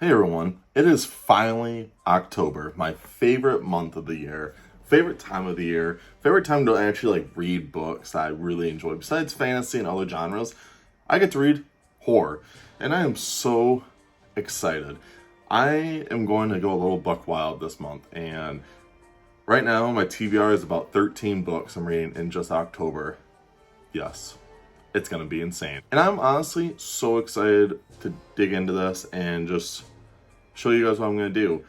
Hey everyone, it is finally October, my favorite month of the year, favorite time of the year, favorite time to actually read books that I really enjoy. Besides fantasy and other genres, I get to read horror, and I am so excited. I am going to go a little buck wild this month, and right now my TBR is about 13 books I'm reading in just October. Yes, it's gonna be insane. And I'm honestly so excited to dig into this and just show you guys what I'm gonna do.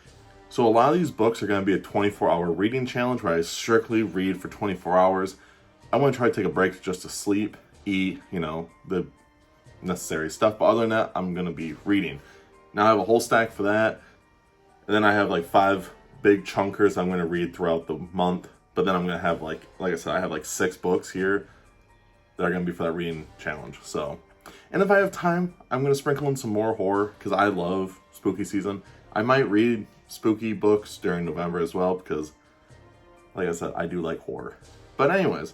So a lot of these books are gonna be a 24-hour reading challenge where I strictly read for 24 hours. I wanna try to take a break just to sleep, eat, the necessary stuff. But other than that, I'm gonna be reading. Now I have a whole stack for that. And then I have like 5 big chunkers I'm gonna read throughout the month. But then I'm gonna have like I said, I have like 6 books here that are going to be for that reading challenge. So, and if I have time, I'm going to sprinkle in some more horror because I love spooky season. I might read spooky books during November as well because, like I said, I do like horror. But anyways,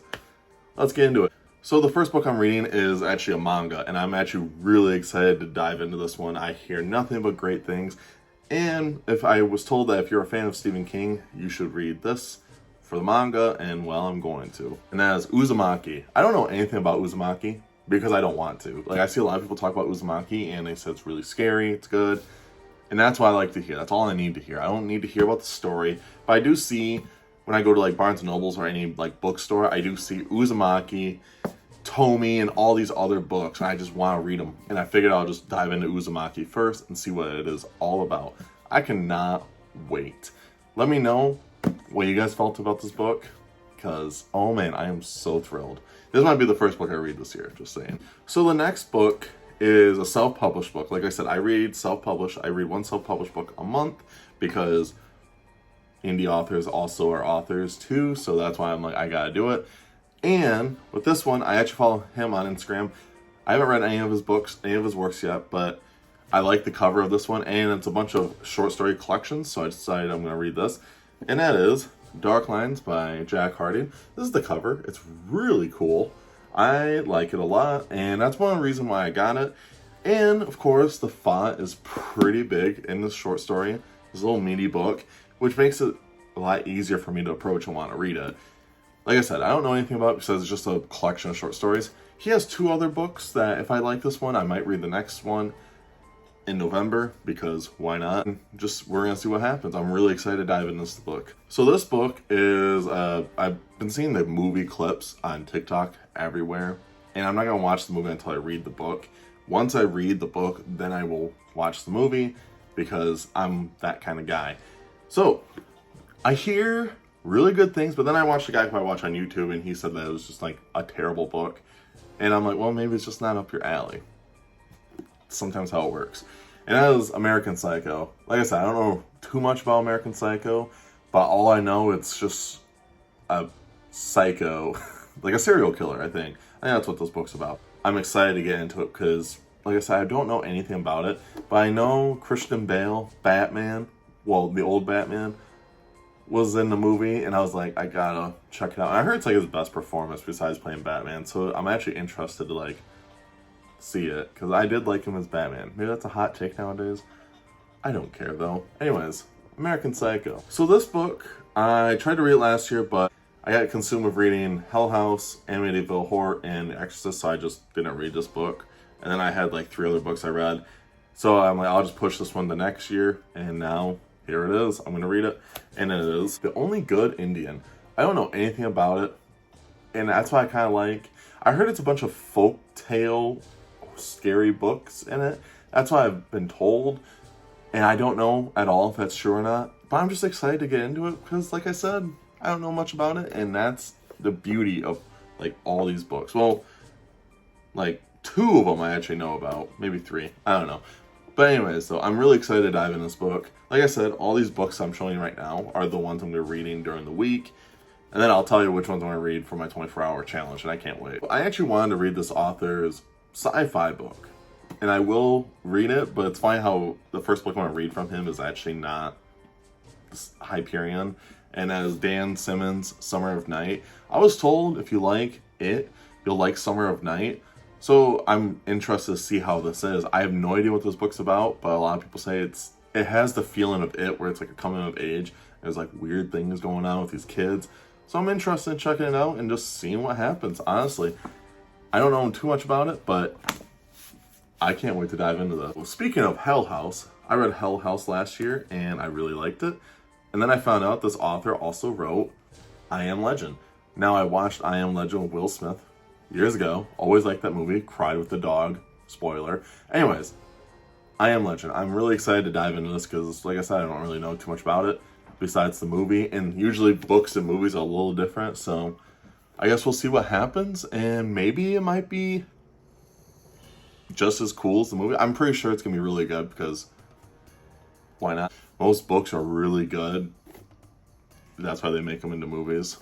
let's get into it. So the first book I'm reading is actually a manga, and I'm actually really excited to dive into this one. I hear nothing but great things. And if I was told that if you're a fan of Stephen King, you should read this for the manga, and well, I'm going to. And that is Uzumaki. I don't know anything about Uzumaki because I don't want to. I see a lot of people talk about Uzumaki and they say it's really scary, it's good. And that's what I like to hear. That's all I need to hear. I don't need to hear about the story. But I do see, when I go to Barnes & Nobles or any bookstore, I do see Uzumaki, Tomy, and all these other books. And I just want to read them. And I figured I'll just dive into Uzumaki first and see what it is all about. I cannot wait. Let me know what you guys felt about this book, because oh man, I am so thrilled. This might be the first book I read this year, just saying. So the next book is a self-published book. Like I said, I read self-published. I read one self-published book a month because indie authors also are authors too, so that's why I'm like, I gotta do it. And with this one, I actually follow him on Instagram. I haven't read any of his books, any of his works yet, but I like the cover of this one, and it's a bunch of short story collections, so I decided I'm gonna read this. And that is Dark Lines by Jack Harding. This is the cover. It's really cool. I like it a lot, and that's one reason why I got it. And of course, the font is pretty big in this short story, this little meaty book, which makes it a lot easier for me to approach and want to read it. Like I said, I don't know anything about it because it's just a collection of short stories. He has 2 other books that if I like this one, I might read the next one in November, because why not? We're gonna see what happens. I'm really excited to dive into this book. So this book is, I've been seeing the movie clips on TikTok everywhere, and I'm not gonna watch the movie until I read the book. Once I read the book, then I will watch the movie, because I'm that kind of guy. So I hear really good things, but then I watched the guy who I watch on YouTube, and he said that it was just a terrible book. And I'm like, well, maybe it's just not up your alley. Sometimes how it works. And that is American Psycho. Like I said, I don't know too much about American Psycho, but all I know, it's just a psycho, like a serial killer, I think. I think that's what this book's about. I'm excited to get into it because, like I said, I don't know anything about it, but I know Christian Bale, Batman, well, the old Batman, was in the movie, and I was like, I gotta check it out. And I heard it's his best performance besides playing Batman, so I'm actually interested to see it, because I did like him as Batman. Maybe that's a hot take nowadays. I don't care though. Anyways, American Psycho. So this book, I tried to read it last year, but I got consumed with reading Hell House, Amityville Horror, and Exorcist, so I just didn't read this book. And then I had 3 other books I read. So I'm like, I'll just push this one the next year, and now here it is. I'm gonna read it, and it is The Only Good Indian. I don't know anything about it, and that's why I kind of like. I heard it's a bunch of folk tale scary books in it. That's what I've been told, and I don't know at all if that's true or not, but I'm just excited to get into it because, like I said, I don't know much about it, and that's the beauty of all these books. Well, 2 of them I actually know about, maybe 3, I don't know. But anyways, though, I'm really excited to dive in this book. Like I said, all these books I'm showing you right now are the ones I'm going to be reading during the week, and then I'll tell you which ones I'm going to read for my 24-hour challenge, and I can't wait. I actually wanted to read this author's sci-fi book, and I will read it, but it's funny how the first book I want to read from him is actually not Hyperion, and as Dan Simmons' Summer of Night. I was told if you like it, you'll like Summer of Night, So I'm interested to see how this is. I have no idea what this book's about, but a lot of people say it has the feeling of It, where it's like a coming of age. There's like weird things going on with these kids. So I'm interested in checking it out and just seeing what happens. Honestly, I don't know too much about it, but I can't wait to dive into this. Well, speaking of Hell House, I read Hell House last year and I really liked it. And then I found out this author also wrote I Am Legend. Now, I watched I Am Legend with Will Smith years ago. Always liked that movie. Cried with the dog. Spoiler. Anyways, I Am Legend. I'm really excited to dive into this because, like I said, I don't really know too much about it besides the movie. And usually books and movies are a little different. So I guess we'll see what happens. And maybe it might be just as cool as the movie. I'm pretty sure it's going to be really good because why not? Most books are really good. That's why they make them into movies.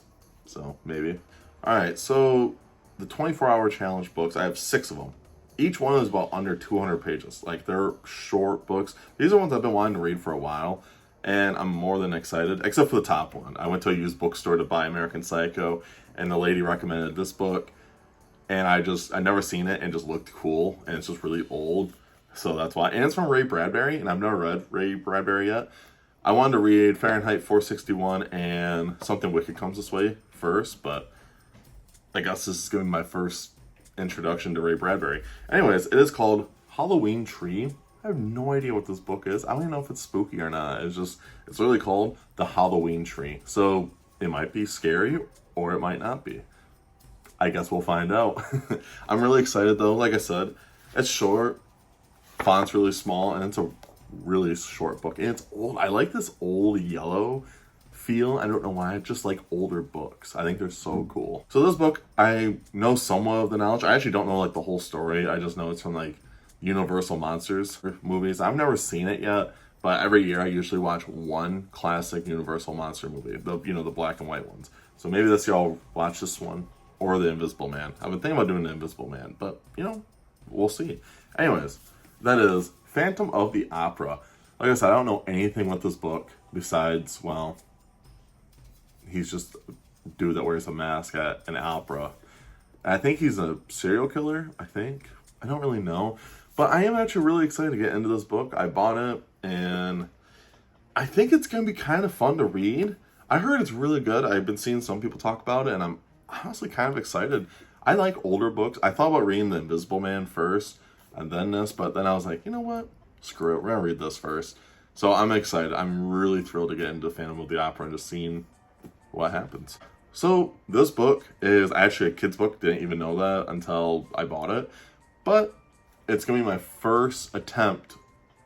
So maybe. All right, so the 24-hour challenge books, I have 6 of them. Each one is about under 200 pages. Like, they're short books. These are ones I've been wanting to read for a while, and I'm more than excited, except for the top one. I went to a used bookstore to buy American Psycho, and the lady recommended this book, and I never seen it, and it just looked cool, and it's just really old, so that's why. And it's from Ray Bradbury, and I've never read Ray Bradbury yet. I wanted to read Fahrenheit 461 and Something Wicked Comes This Way first, but I guess this is going to be my first introduction to Ray Bradbury. Anyways, it is called Halloween Tree. I have no idea what this book is. I don't even know if it's spooky or not. It's really called The Halloween Tree. So it might be scary or it might not be. I guess we'll find out. I'm really excited though. Like I said, it's short, font's really small, and it's a really short book. And it's old. I like this old yellow feel. I don't know why. I just like older books. I think they're so cool. So this book, I know somewhat of the knowledge. I actually don't know like the whole story. I just know it's from like Universal Monsters movies. I've never seen it yet, but every year I usually watch one classic Universal Monster movie. The black and white ones. So maybe this year I'll watch this one or The Invisible Man. I've been thinking about doing The Invisible Man, but we'll see. Anyways, that is Phantom of the Opera. Like I said, I don't know anything with this book besides, well, he's just a dude that wears a mask at an opera. I think he's a serial killer, I think. I don't really know. But I am actually really excited to get into this book. I bought it, and I think it's going to be kind of fun to read. I heard it's really good. I've been seeing some people talk about it, and I'm honestly kind of excited. I like older books. I thought about reading The Invisible Man first, and then this, but then I was like, you know what? Screw it. We're going to read this first. So I'm excited. I'm really thrilled to get into Phantom of the Opera and just seeing what happens. So this book is actually a kid's book. Didn't even know that until I bought it. But it's going to be my first attempt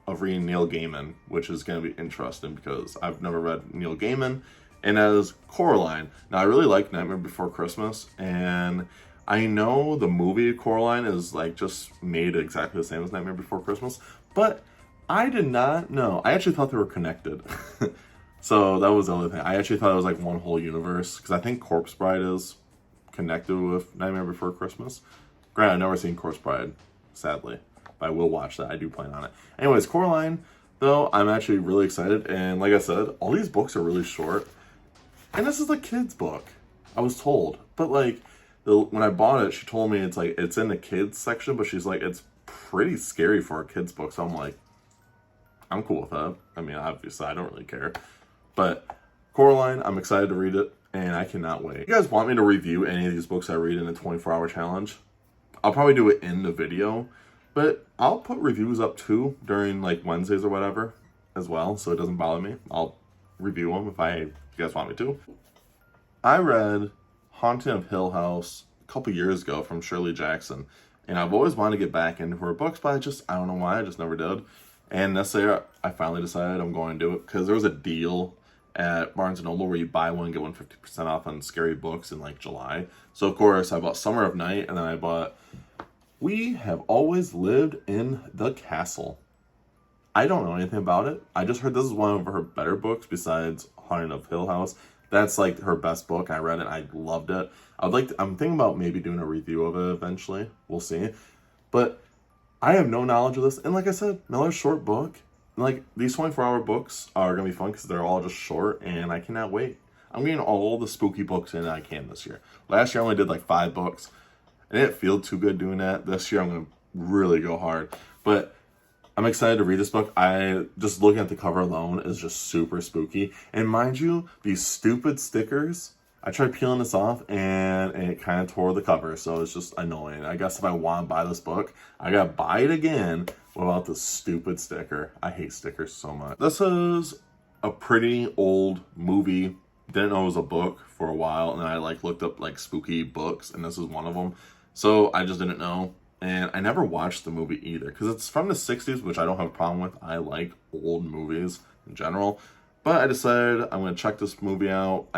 of reading Neil Gaiman, which is going to be interesting because I've never read Neil Gaiman. And as Coraline. Now, I really like Nightmare Before Christmas, and I know the movie Coraline is like just made exactly the same as Nightmare Before Christmas, but I did not know. I actually thought they were connected. So that was the other thing. I actually thought it was like one whole universe, because I think Corpse Bride is connected with Nightmare Before Christmas. Granted, I've never seen Corpse Bride, sadly, but I will watch that. I do plan on it. Anyways, Coraline, though, I'm actually really excited. And like I said, all these books are really short. And this is a kid's book, I was told. But like, when I bought it, she told me it's in the kids section, but she's like, it's pretty scary for a kid's book. So I'm like, I'm cool with that. I mean, obviously, I don't really care. But Coraline, I'm excited to read it, and I cannot wait. If you guys want me to review any of these books I read in the 24-hour challenge, I'll probably do it in the video, but I'll put reviews up too during like Wednesdays or whatever as well, so it doesn't bother me. I'll review them if you guys want me to. I read Haunting of Hill House a couple years ago from Shirley Jackson, and I've always wanted to get back into her books, but I don't know why, I just never did. And this year, I finally decided I'm going to do it because there was a deal at Barnes & Noble where you buy one, get one 50% off on scary books in like July. So of course I bought Summer of Night, and then I bought We Have Always Lived in the Castle. I don't know anything about it. I just heard this is one of her better books besides Haunting of Hill House. That's like her best book. I read it. I loved it. I'm thinking about maybe doing a review of it eventually. We'll see. But I have no knowledge of this. And like I said, another short book. Like, these 24-hour books are going to be fun because they're all just short, and I cannot wait. I'm getting all the spooky books in I can this year. Last year I only did like 5 books, I didn't feel too good doing that. This year I'm going to really go hard. But I'm excited to read this book. I just looking at the cover alone is just super spooky. And mind you, these stupid stickers, I tried peeling this off and it kind of tore the cover. So it's just annoying. I guess if I want to buy this book, I got to buy it again without this stupid sticker. I hate stickers so much. This is a pretty old movie. Didn't know it was a book for a while. And then I looked up spooky books and this is one of them. So I just didn't know. And I never watched the movie either because it's from the 60s, which I don't have a problem with. I like old movies in general. But I decided I'm going to check this book out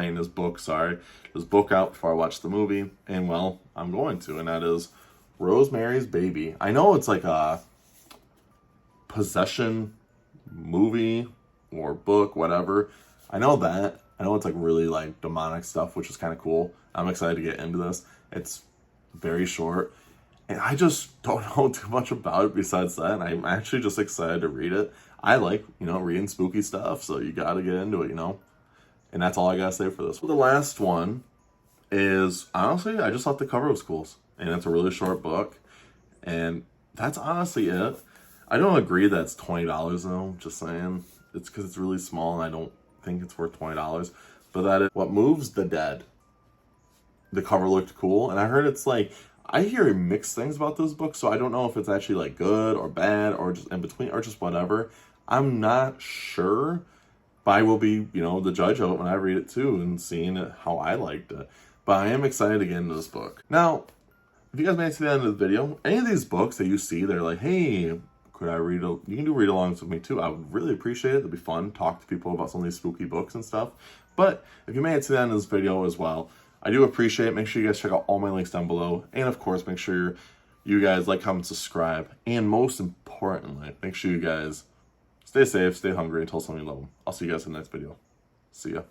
before I watch the movie. And well, I'm going to. And that is Rosemary's Baby. I know it's like a possession movie or book, whatever. I know that. I know it's really demonic stuff, which is kind of cool. I'm excited to get into this. It's very short. And I just don't know too much about it besides that. And I'm actually just excited to read it. I like, reading spooky stuff. So you got to get into it, And that's all I got to say for this. Well, the last one is, honestly, I just thought the cover was cool. And it's a really short book. And that's honestly it. I don't agree that it's $20 though. Just saying. It's because it's really small and I don't think it's worth $20. But that is What Moves the Dead. The cover looked cool. And I heard it's I hear mixed things about this book, so I don't know if it's actually good or bad or just in between or just whatever. I'm not sure, but I will be, the judge of it when I read it too and seeing how I liked it. But I am excited to get into this book. Now, if you guys made it to the end of the video, any of these books that you see, they're hey, could I read you can do read-alongs with me too. I would really appreciate it. It'd be fun, talk to people about some of these spooky books and stuff. But if you made it to the end of this video as well, I do appreciate it. Make sure you guys check out all my links down below. And of course, make sure you guys like, comment, subscribe. And most importantly, make sure you guys stay safe, stay hungry, and tell someone you love them. I'll see you guys in the next video. See ya.